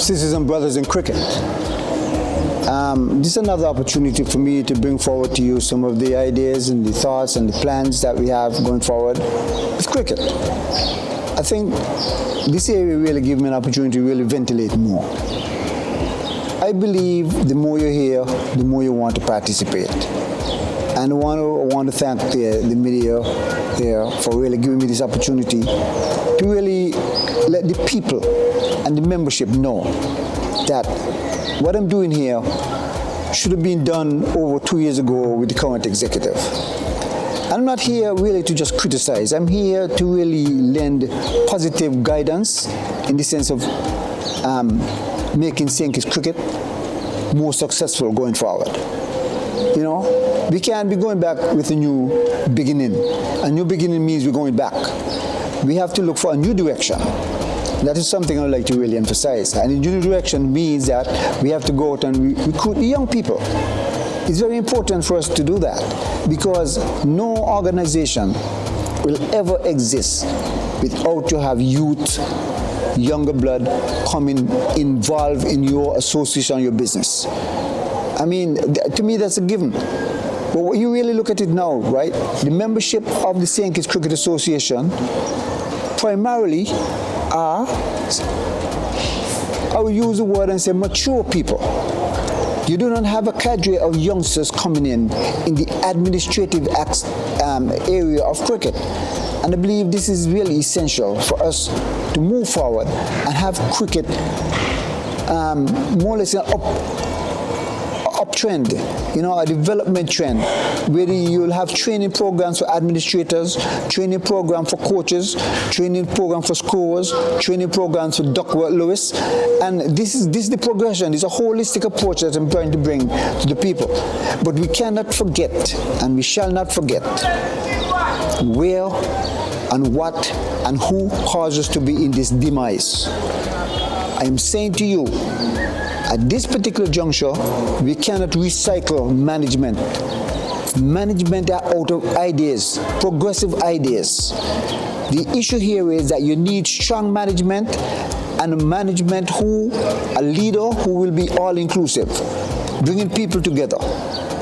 sisters and brothers in cricket. This is another opportunity for me to bring forward to you some of the ideas and the thoughts and the plans that we have going forward with cricket. I think this area really gives me an opportunity to really ventilate more. I believe the more you're here, the more you want to participate. And I want to thank the media here for really giving me this opportunity to really let the people and the membership know that what I'm doing here should have been done over 2 years ago with the current executive. I'm not here really to just criticize. I'm here to really lend positive guidance in the sense of making St. Kitts cricket more successful going forward. You know, we can't be going back with a new beginning. A new beginning means we're going back. We have to look for a new direction. That is something I'd like to really emphasize. And a new direction means that we have to go out and recruit young people. It's very important for us to do that because no organization will ever exist without you have youth, younger blood coming involved in your association, your business. I mean, to me, that's a given. But when you really look at it now, right, the membership of the St. Kitts Cricket Association primarily are, I will use the word and say, mature people. You do not have a cadre of youngsters coming in the administrative area of cricket. And I believe this is really essential for us to move forward and have cricket more or less an uptrend, you know, a development trend, where you'll have training programs for administrators, training program for coaches, training program for scorers, training programs for Duckworth Lewis, and this is the progression. It's a holistic approach that I'm trying to bring to the people. But we cannot forget, and we shall not forget, where and what and who caused us to be in this demise. I am saying to you, at this particular juncture, we cannot recycle management. Management are out of ideas, progressive ideas. The issue here is that you need strong management and a management a leader who will be all-inclusive, bringing people together,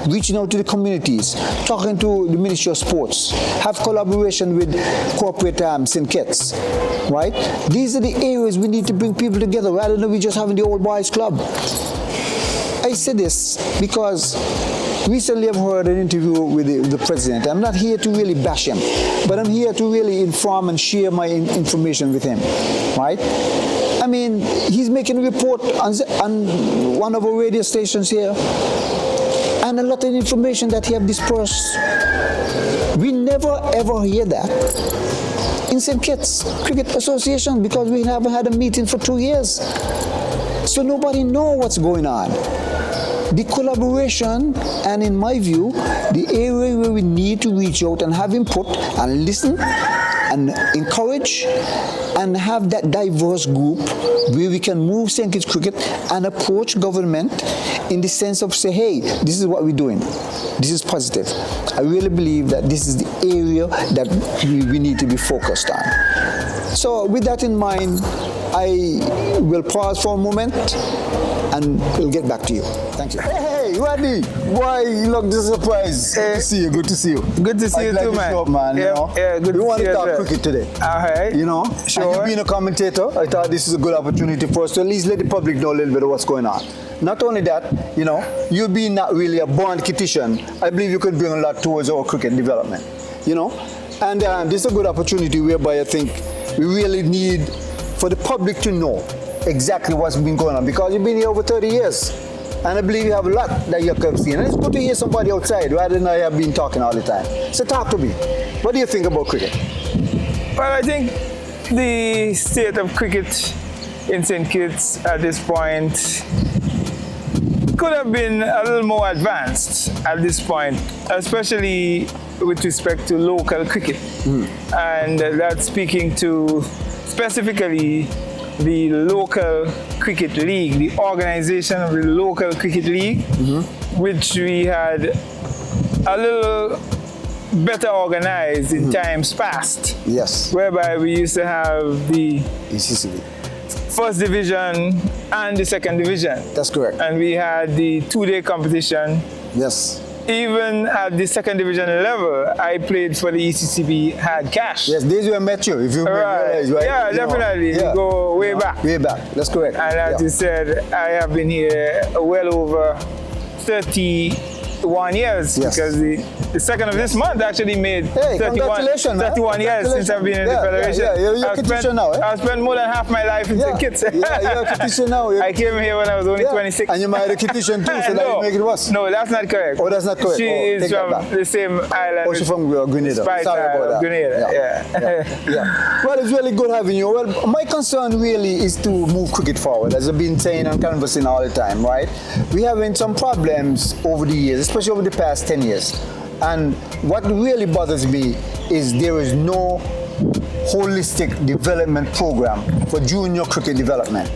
reaching out to the communities, talking to the Ministry of Sports, have collaboration with corporate St. Kitts, right? These are the areas we need to bring people together rather than we just having the old boys club. I say this because recently I've heard an interview with the president. I'm not here to really bash him, but I'm here to really inform and share my information with him, right? I mean, he's making a report on one of our radio stations here, and a lot of information that he have dispersed. We never ever hear that in St. Kitts Cricket Association because we haven't had a meeting for 2 years. So nobody knows what's going on. The collaboration, and in my view, the area where we need to reach out and have input and listen and encourage and have that diverse group where we can move St. Kitts cricket and approach government in the sense of say, hey, this is what we're doing. This is positive. I really believe that this is the area that we need to be focused on. So with that in mind, I will pause for a moment and we'll get back to you. Thank you. Hey, Rodney, why you look surprised? Good to see you. Good to see you. Good to see you too, man. Up, man. Yeah, you know? Yeah, good. We to want see to you talk cricket today. All right. You know, sure. And you being a commentator, I thought this is a good opportunity for us to at least let the public know a little bit of what's going on. Not only that, you know, you being not really a born Kittitian, I believe you could bring a lot towards our cricket development. You know, and this is a good opportunity whereby I think we really need for the public to know exactly what's been going on, because you've been here over 30 years and I believe you have a lot that you have seen, and it's good to hear somebody outside rather than I have been talking all the time. So talk to me. What do you think about cricket? Well, I think the state of cricket in St. Kitts at this point could have been a little more advanced at this point, especially with respect to local cricket. And that's speaking to specifically the local cricket league, the organization of the local cricket league, which we had a little better organized in times past. Yes. Whereby we used to have the first division and the second division. That's correct. And we had the 2-day competition. Yes. Even at the second division level, I played for the ECCB, had cash. Yes, these were met you, if you realize, right? Yeah, You know, definitely. yeah. We go way back. Way back, that's correct. And as you said, I have been here well over 31 years, Yes. because the second of this month actually made Hey, 31 years since I've been in the federation. You're a Kitchen now, eh? I've spent more than half my life in St. Kitts. Yeah, you're a Kitchen now. I came here when I was only 26. And you married a Kitchen too, so that you make it worse. No, that's not correct. Oh, that's not correct. She is take that from back. the same island. Oh, she's from Grenada. Spice Sorry about that. Grenada, Yeah. Well, it's really good having you. Well, my concern really is to move cricket forward, as I've been saying and conversing all the time, right? We're having some problems over the years, especially over the past 10 years. And what really bothers me is there is no holistic development program for junior cricket development.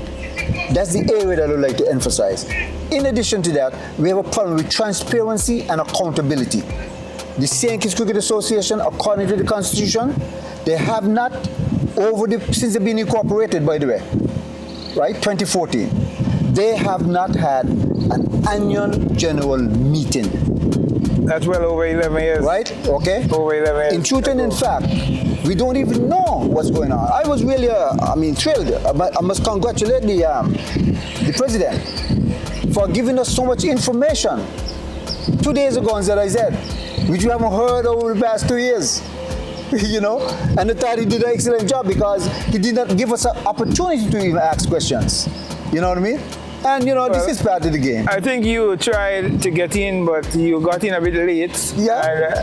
That's the area that I would like to emphasize. In addition to that, we have a problem with transparency and accountability. The St. Kitts Cricket Association, according to the Constitution, they have not, since they've been incorporated, by the way, right, 2014, they have not had an annual general meeting. That's well over 11 years. Right? Okay. Over 11 years. In truth and in fact, we don't even know what's going on. I was really, thrilled. I must congratulate the president for giving us so much information 2 days ago, as I said, which we haven't heard over the past 2 years. You know, and I thought he did an excellent job because he did not give us an opportunity to even ask questions. You know what I mean? And you know, this is part of the game. I think you tried to get in, but you got in a bit late. Yeah.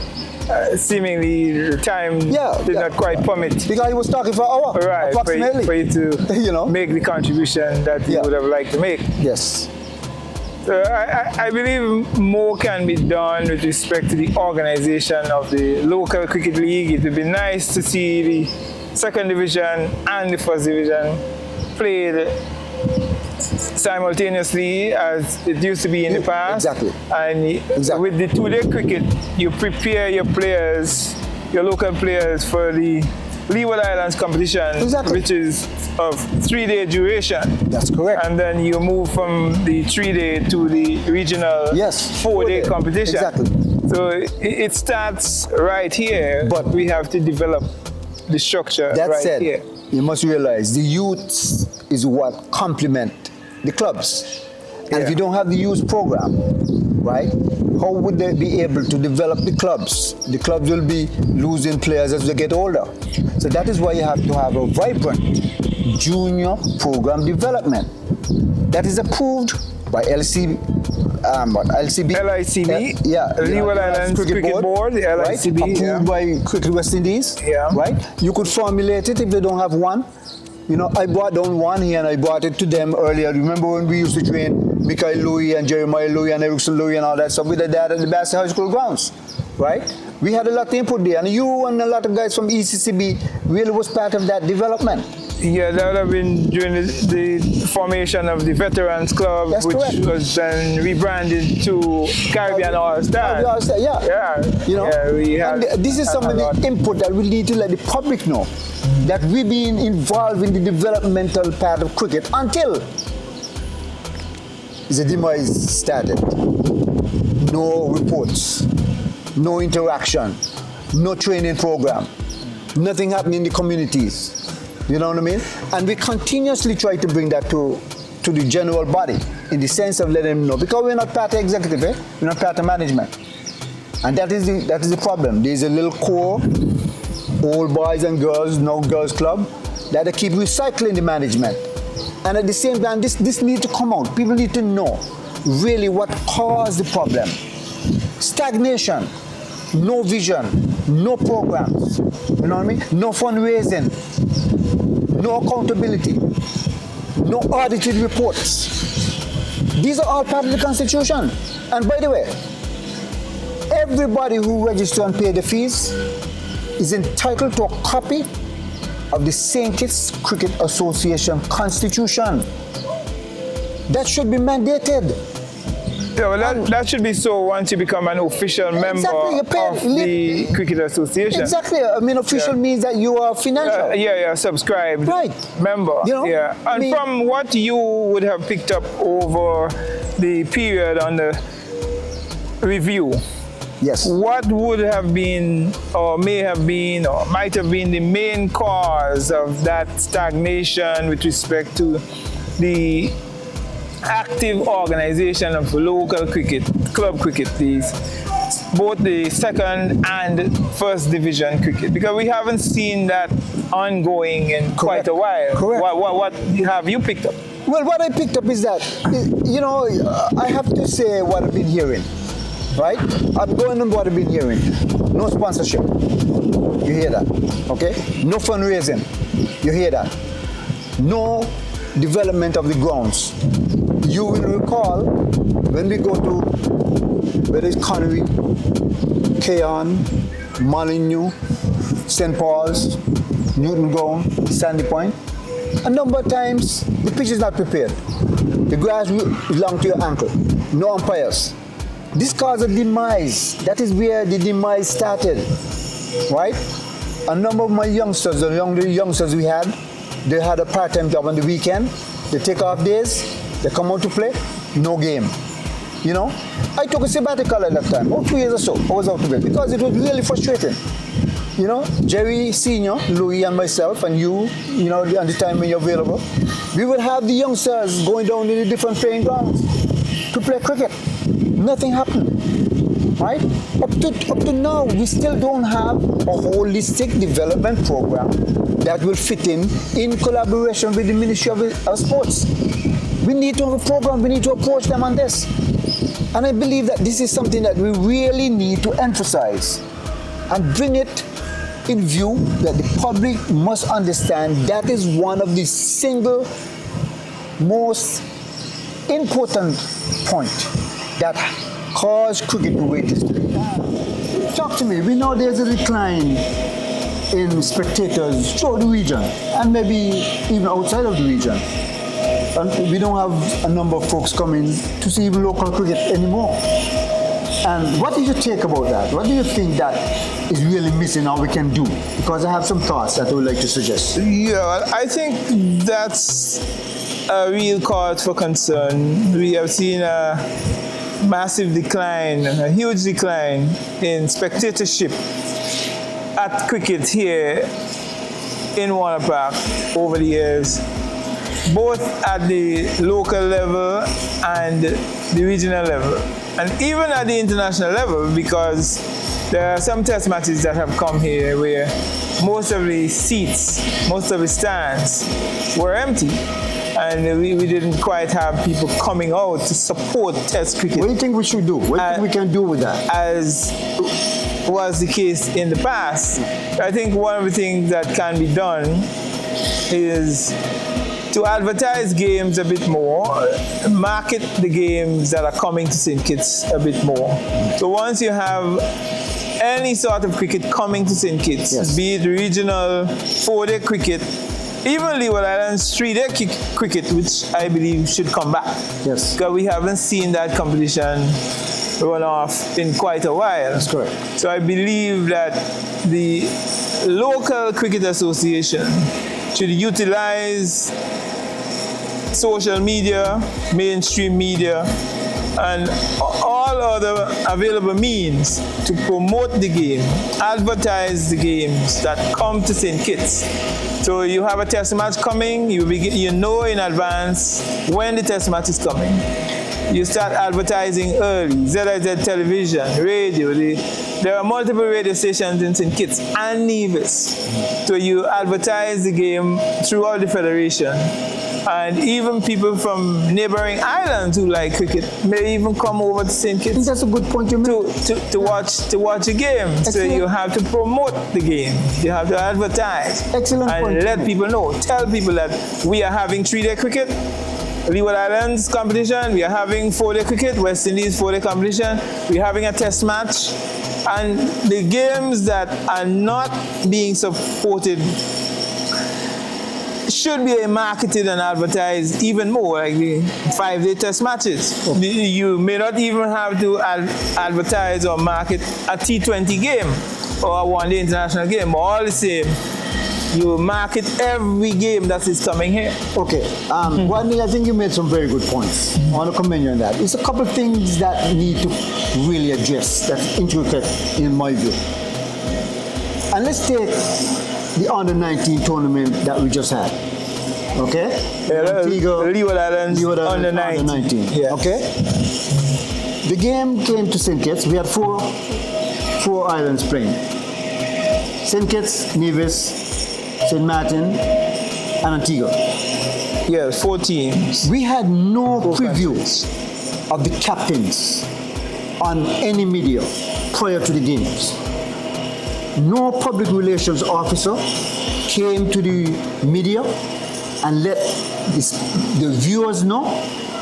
And, seemingly the time did not quite permit. Because he was talking for an hour, right, approximately. For you to make the contribution that you would have liked to make. Yes. So I believe more can be done with respect to the organization of the local cricket league. It would be nice to see the second division and the first division played simultaneously as it used to be in the past. Exactly. And with the 2-day cricket, you prepare your players, your local players, for the Leeward Islands competition, which is of 3-day duration. That's correct. And then you move from the 3-day to the regional 4-day competition. Exactly. So it starts right here, but we have to develop the structure here. You must realize the youth is what complement the clubs. And if you don't have the youth program, right, how would they be able to develop the clubs? The clubs will be losing players as they get older. So that is why you have to have a vibrant junior program development that is approved by LCB. LICB, Leeward Islands Cricket Board, the LICB. Right? Approved by Cricket West Indies, right? You could formulate it if they don't have one. You know, I brought down one here and I brought it to them earlier. Remember when we used to train Mikael Louis and Jeremiah Louis and Erickson Louis and all that stuff with the dad at the Bassett High School grounds, right? We had a lot of input there, and you and a lot of guys from ECCB really was part of that development. Yeah, that would have been during the formation of the Veterans Club, which was then rebranded to Caribbean All-Stars. You know, we had, and this is some of the input that we need to let the public know, that we've been involved in the developmental part of cricket until the demise started. No reports, no interaction, no training program, nothing happening in the communities. You know what I mean? And we continuously try to bring that to the general body in the sense of letting them know, because we're not part of executive, we're not part of management. And that is the problem. There's a little core, old boys and girls, no girls club, that they keep recycling the management. And at the same time, this needs to come out. People need to know really what caused the problem. Stagnation, no vision, no programs, you know what I mean? No fundraising, no accountability, no audited reports. These are all part of the Constitution. And by the way, everybody who registers and pays the fees is entitled to a copy of the St. Kitts Cricket Association Constitution. That should be mandated. Yeah, well, that should be so once you become an official member of the Cricket Association. Exactly. I mean, official means that you are financial. Yeah, subscribed member. You know, yeah. And from what you would have picked up over the period on the review, yes, what would have been, or may have been, or might have been the main cause of that stagnation with respect to the active organization of local cricket, club cricket, both the second and first division cricket? Because we haven't seen that ongoing in quite a while. Correct. What have you picked up? Well, what I picked up is that, you know, I have to say what I've been hearing, right? I'm going on what I've been hearing. No sponsorship. You hear that? Okay? No fundraising. You hear that? No development of the grounds. You will recall when we go to, whether it's Connery, Keon, Molyneux, St. Paul's, Newton Ground, Sandy Point, a number of times the pitch is not prepared. The grass is long to your ankle. No umpires. This caused a demise. That is where the demise started, right? A number of my youngsters, the youngsters we had, they had a part-time job on the weekend. They take off days, they come out to play, no game. You know, I took a sabbatical at that time, about 2 years or so. I was out of it because it was really frustrating. You know, Jerry Senior, Louis, and myself, and you know, at the time when you're available, we would have the youngsters going down in the different playing grounds to play cricket. Nothing happened, right? Up to now, we still don't have a holistic development program that will fit in collaboration with the Ministry of Sports. We need to have a program. We need to approach them on this. And I believe that this is something that we really need to emphasize and bring it in view that the public must understand that is one of the single most important point that cause cricket to wait this day. Talk to me. We know there's a decline in spectators throughout the region and maybe even outside of the region. And we don't have a number of folks coming to see even local cricket anymore. And what do you take about that? What do you think that is really missing or we can do? Because I have some thoughts that I would like to suggest. Yeah, I think that's a real cause for concern. We have seen a massive decline, a huge decline in spectatorship at cricket here in Warner Park over the years, both at the local level and the regional level, and even at the international level, because there are some test matches that have come here where most of the seats, most of the stands were empty, and we didn't quite have people coming out to support test cricket. What do you think we should do? What do you think we can do with that? As was the case in the past, I think one of the things that can be done is to advertise games a bit more, market the games that are coming to St. Kitts a bit more. So once you have any sort of cricket coming to St. Kitts, yes, be it regional, 4-day cricket, even Leeward Islands 3-day cricket, which I believe should come back. Yes. Because we haven't seen that competition run off in quite a while. That's correct. So I believe that the local cricket association should utilize social media, mainstream media, and all other available means to promote the game, advertise the games that come to St. Kitts. So you have a test match coming, you know in advance when the test match is coming. You start advertising early, ZIZ television, radio. There are multiple radio stations in St. Kitts and Nevis. So you advertise the game throughout the federation. And even people from neighboring islands who like cricket may even come over to St. Kitts. I think that's a good point you made. To watch a game. Excellent. So you have to promote the game. You have to advertise. Excellent and point. Let people know. Tell people that we are having 3-day cricket, Leeward Islands competition, we are having 4-day cricket, West Indies 4-day competition, we're having a test match. And the games that are not being supported should be marketed and advertised even more, like the 5-day test matches. You may not even have to advertise or market a T20 game or a one-day international game, but all the same, you market every game that is coming here. Okay, Rodney, I think you made some very good points. I want to commend you on that. It's a couple of things that need to really address, that's intricate in my view. And let's take the under-19 tournament that we just had. Okay? Leeward Islands under 19. Yeah. Okay? The game came to St. Kitts. We had four islands playing. St. Kitts, Nevis, St. Martin, and Antigua. Yeah, 4 teams. We had no previews of the captains on any media prior to the games. No public relations officer came to the media and let the viewers know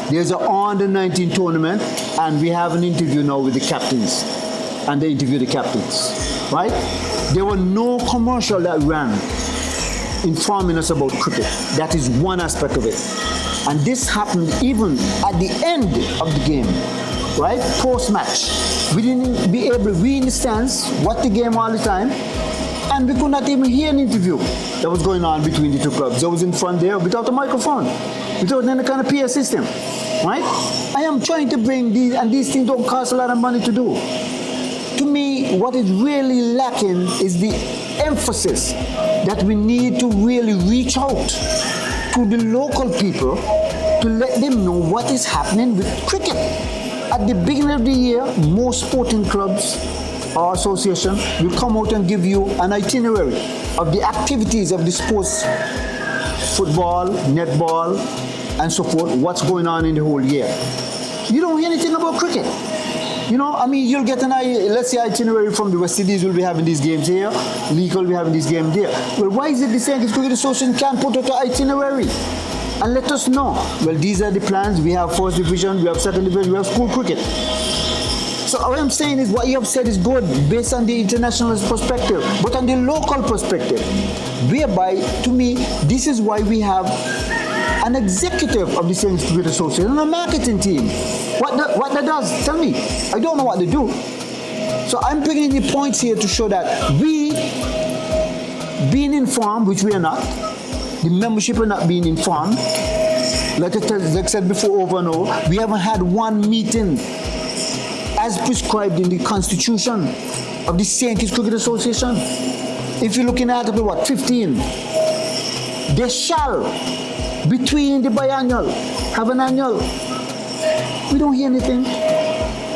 there's an under-19 tournament and we have an interview now with the captains, and they interview the captains, right? There were no commercial that ran informing us about cricket. That is one aspect of it. And this happened even at the end of the game, right? Post-match. We didn't be able to be in the stands, watch the game all the time, and we could not even hear an interview that was going on between the two clubs. I was in front there without a microphone, without any kind of PA system, right? I am trying to bring these, and these things don't cost a lot of money to do. To me, what is really lacking is the emphasis that we need to really reach out to the local people to let them know what is happening with cricket. At the beginning of the year, most sporting clubs or association will come out and give you an itinerary of the activities of the sports, football, netball, and so forth, what's going on in the whole year. You don't hear anything about cricket. You know, I mean, you'll get let's say, itinerary from the West Indies will be having these games here, League will be having these games there. Well, why is it the St. Kitts Cricket Association can't put out an itinerary and let us know? Well, these are the plans. We have first division, we have second division, we have school cricket. So what I'm saying is what you have said is good based on the international perspective, but on the local perspective, whereby, to me, this is why we have an executive of the St. Kitts Cricket Association and a marketing team. What that does, tell me. I don't know what they do. So I'm bringing the points here to show that we, being informed, which we are not, the membership are not being informed. Like I said before, over and over, we haven't had one meeting as prescribed in the Constitution of the St. Kitts Cricket Association. If you look in Article 15, they shall, between the biannual, have an annual. We don't hear anything.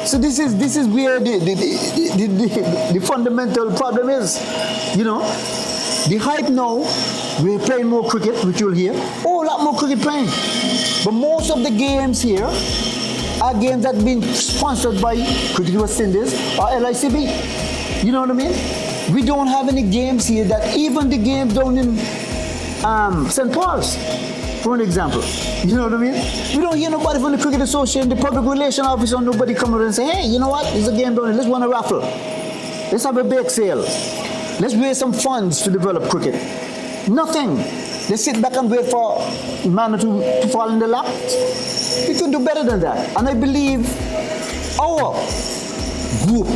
So this is where the fundamental problem is. You know, the hype now, we're playing more cricket, which you'll hear. Oh, a lot more cricket playing. But most of the games here are games that have been sponsored by Cricket West Indies or LICB. You know what I mean? We don't have any games here that even the games down in St. Paul's, for an example. You know what I mean? We don't hear nobody from the Cricket Association, the public relations officer, nobody come around and say, hey, you know what? There's a game down here. Let's run a raffle. Let's have a bake sale. Let's raise some funds to develop cricket. Nothing. They sit back and wait for man to fall in the lap. We could do better than that. And I believe our group,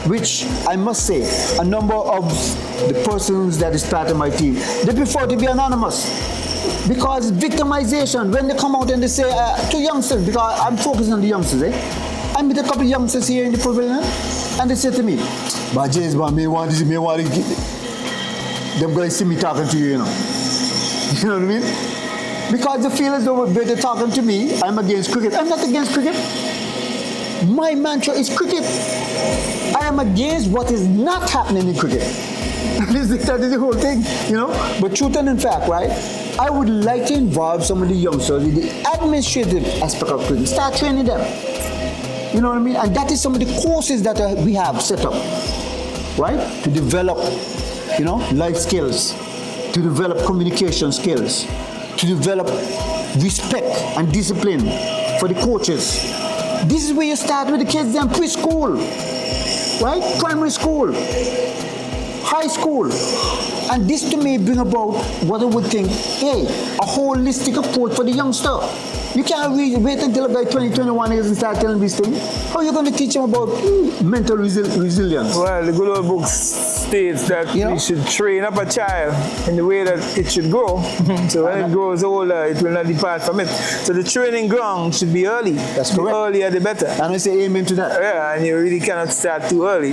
which I must say, a number of the persons that is part of my team, they prefer to be anonymous. Because victimization, when they come out and they say to youngsters, because I'm focusing on the youngsters, I meet a couple of youngsters here in the pavilion, and they say to me, but James, man, me want them guys see me talking to you, you know. You know what I mean? Because they feel as though they're talking to me, I'm against cricket. I'm not against cricket. My mantra is cricket. I am against what is not happening in cricket. That is the whole thing, you know. But truth and in fact, right, I would like to involve some of the youngsters in the administrative aspect of cricket. Start training them. You know what I mean? And that is some of the courses that we have set up, right? To develop, you know, life skills, to develop communication skills, to develop respect and discipline for the coaches. This is where you start with the kids in preschool, right? Primary school, high school, And this to me bring about what I would think, hey, a holistic approach for the youngster. You can't wait until about 20, 21 years and start telling these things. How are you going to teach them about mental resilience? Well, the good old book states that You know? we should train up a child in the way that it should grow. So when it grows older, it will not depart from it. So the training ground should be early. That's The correct. earlier, the better. And I say amen to that. Yeah, and you really cannot start too early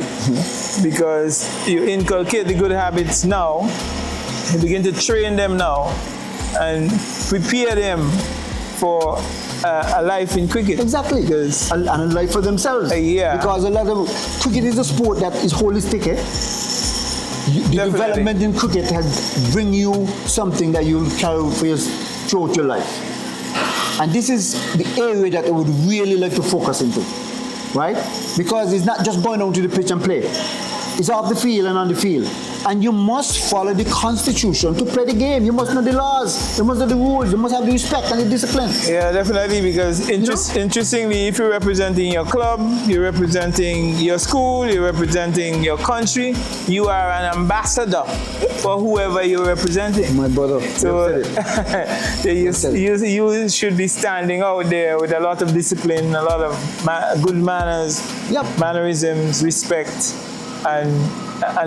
because you inculcate the good habits now, you begin to train them now, and prepare them for a life in cricket. Exactly. Because And a life for themselves. Yeah. Because a lot of cricket is a sport that is holistic. The Definitely. development in cricket has bring you something that you'll carry for your, throughout your life. And this is the area that I would really like to focus into, right? Because it's not just going out to the pitch and play. It's off the field and on the field. And you must follow the constitution to play the game. You must know the laws. You must know the rules. You must have the respect and the discipline. yeah, definitely, because interestingly, if you're representing your club, you're representing your school, you're representing your country, you are an ambassador for whoever you're representing. My brother, So you said it. you should be standing out there with a lot of discipline, a lot of good manners, Yep. mannerisms, respect, and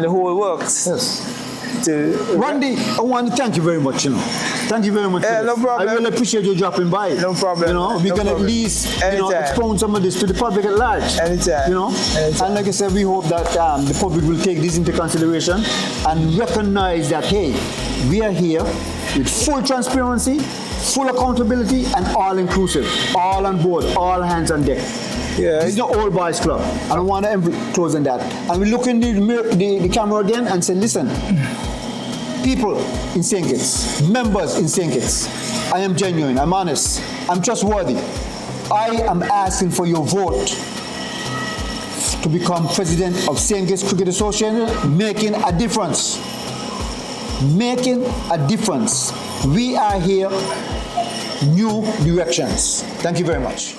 the whole works. Yes. To, Randy, I want to thank you very much. Thank you very much. Yeah, for no this. problem. I really appreciate you dropping by. No problem. We No can at problem. least Anytime. expound some of this to the public at large. Anytime. Anytime. And like I said, we hope that the public will take this into consideration and recognize that hey, we are here with full transparency, full accountability, and all inclusive, all on board, all hands on deck. Yeah. This is not all boys club. I don't want to close on that. And we look in the camera again and say, listen, people in St. Kitts, members in St. Kitts, I am genuine, I'm honest, I'm trustworthy. I am asking for your vote to become president of St. Kitts Cricket Association, making a difference. Making a difference. We are here, new directions. Thank you very much.